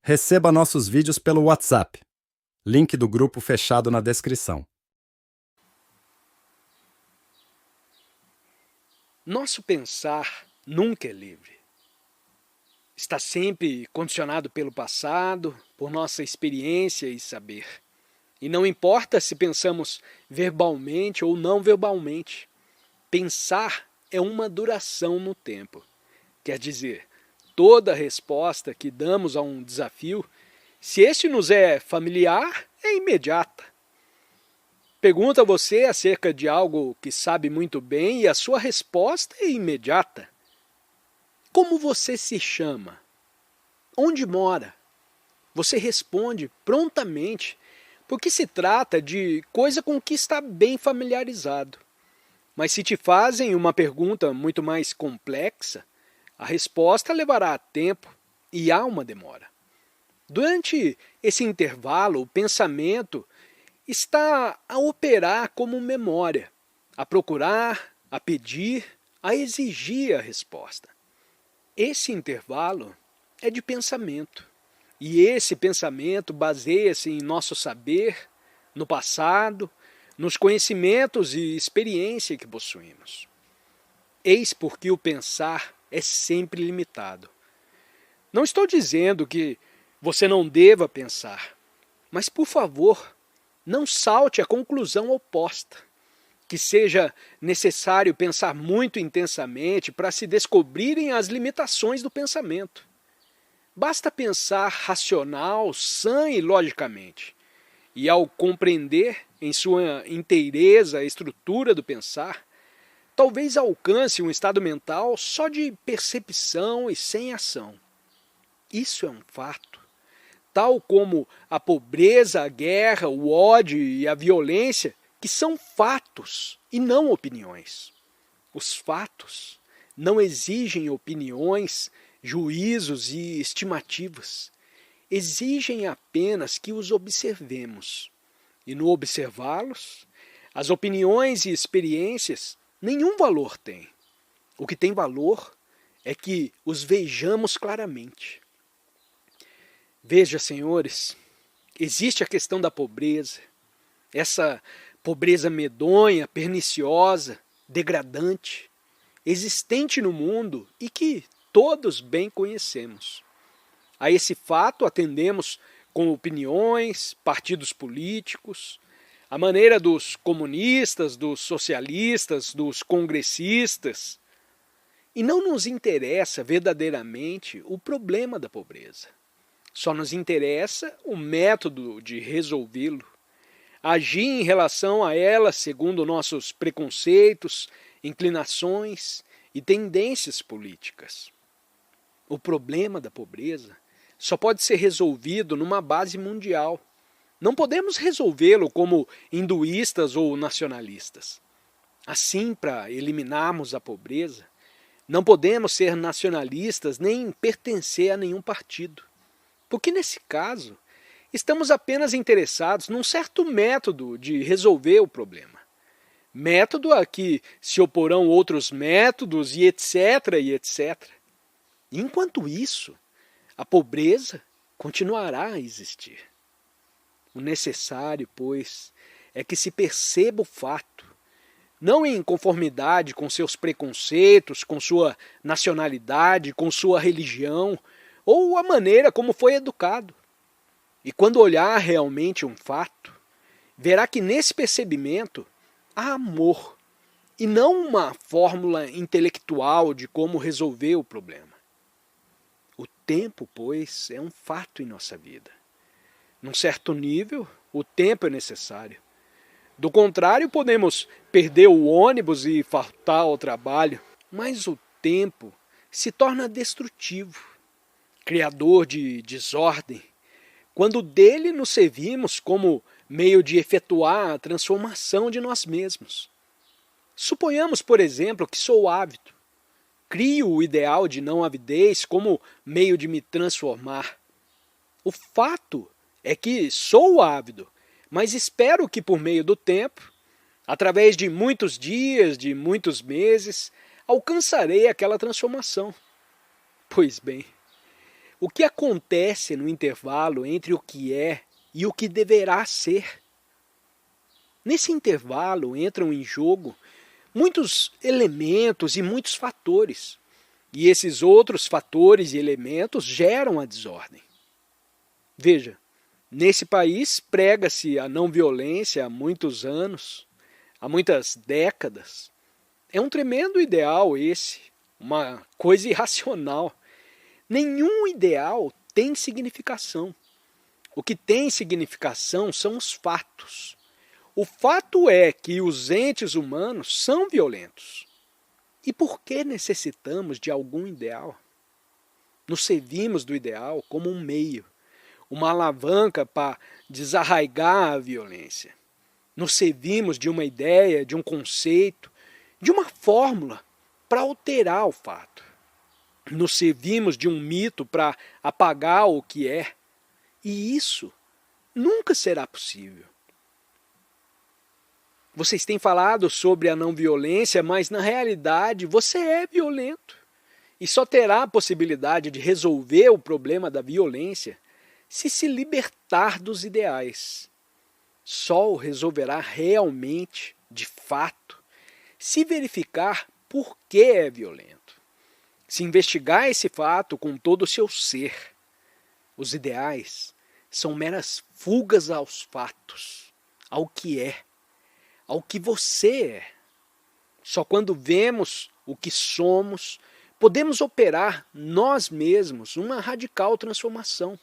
Receba nossos vídeos pelo WhatsApp. Link do grupo fechado na descrição. Nosso pensar nunca é livre. Está sempre condicionado pelo passado, por nossa experiência e saber. E não importa se pensamos verbalmente ou não verbalmente, pensar é uma duração no tempo. Quer dizer, toda resposta que damos a um desafio, se este nos é familiar, é imediata. Pergunta a você acerca de algo que sabe muito bem e a sua resposta é imediata. Como você se chama? Onde mora? Você responde prontamente, porque se trata de coisa com que está bem familiarizado. Mas se te fazem uma pergunta muito mais complexa, a resposta levará tempo e há uma demora. Durante esse intervalo, o pensamento está a operar como memória, a procurar, a pedir, a exigir a resposta. Esse intervalo é de pensamento, e esse pensamento baseia-se em nosso saber, no passado, nos conhecimentos e experiência que possuímos. Eis porque o pensar é sempre limitado. Não estou dizendo que você não deva pensar, mas, por favor, não salte à conclusão oposta, que seja necessário pensar muito intensamente para se descobrirem as limitações do pensamento. Basta pensar racional, sã e logicamente, e ao compreender em sua inteireza a estrutura do pensar, talvez alcance um estado mental só de percepção e sem ação. Isso é um fato. Tal como a pobreza, a guerra, o ódio e a violência, que são fatos e não opiniões. Os fatos não exigem opiniões, juízos e estimativas. Exigem apenas que os observemos. E no observá-los, as opiniões e experiências nenhum valor têm. O que tem valor é que os vejamos claramente. Veja, senhores, existe a questão da pobreza, essa pobreza medonha, perniciosa, degradante, existente no mundo e que todos bem conhecemos. A esse fato atendemos com opiniões, partidos políticos, a maneira dos comunistas, dos socialistas, dos congressistas. E não nos interessa verdadeiramente o problema da pobreza. Só nos interessa o método de resolvê-lo. Agir em relação a ela segundo nossos preconceitos, inclinações e tendências políticas. O problema da pobreza só pode ser resolvido numa base mundial. Não podemos resolvê-lo como hinduístas ou nacionalistas. Assim, para eliminarmos a pobreza, não podemos ser nacionalistas nem pertencer a nenhum partido. Porque, nesse caso, estamos apenas interessados num certo método de resolver o problema. Método a que se oporão outros métodos e etc. e etc. Enquanto isso, a pobreza continuará a existir. O necessário, pois, é que se perceba o fato, não em conformidade com seus preconceitos, com sua nacionalidade, com sua religião, ou a maneira como foi educado. E quando olhar realmente um fato, verá que nesse percebimento há amor, e não uma fórmula intelectual de como resolver o problema. O tempo, pois, é um fato em nossa vida. Num certo nível, o tempo é necessário. Do contrário, podemos perder o ônibus e faltar ao trabalho, mas o tempo se torna destrutivo, criador de desordem, quando dele nos servimos como meio de efetuar a transformação de nós mesmos. Suponhamos, por exemplo, que sou ávido. Crio o ideal de não avidez como meio de me transformar. O fato é que sou ávido, mas espero que por meio do tempo, através de muitos dias, de muitos meses, alcançarei aquela transformação. Pois bem, O que acontece no intervalo entre o que é e o que deverá ser? Nesse intervalo entram em jogo muitos elementos e muitos fatores. E esses outros fatores e elementos geram a desordem. Veja, nesse país prega-se a não violência há muitos anos, há muitas décadas. É um tremendo ideal esse, uma coisa irracional. Nenhum ideal tem significação. O que tem significação são os fatos. O fato é que os entes humanos são violentos. E por que necessitamos de algum ideal? Nos servimos do ideal como um meio, uma alavanca para desarraigar a violência. Nos servimos de uma ideia, de um conceito, de uma fórmula para alterar o fato. Nos servimos de um mito para apagar o que é. E isso nunca será possível. Vocês têm falado sobre a não violência, mas na realidade você é violento. E só terá a possibilidade de resolver o problema da violência se libertar dos ideais. Só o resolverá realmente, de fato, se verificar por que é violento. Se investigar esse fato com todo o seu ser. Os ideais são meras fugas aos fatos, ao que é, ao que você é. Só quando vemos o que somos, podemos operar nós mesmos uma radical transformação.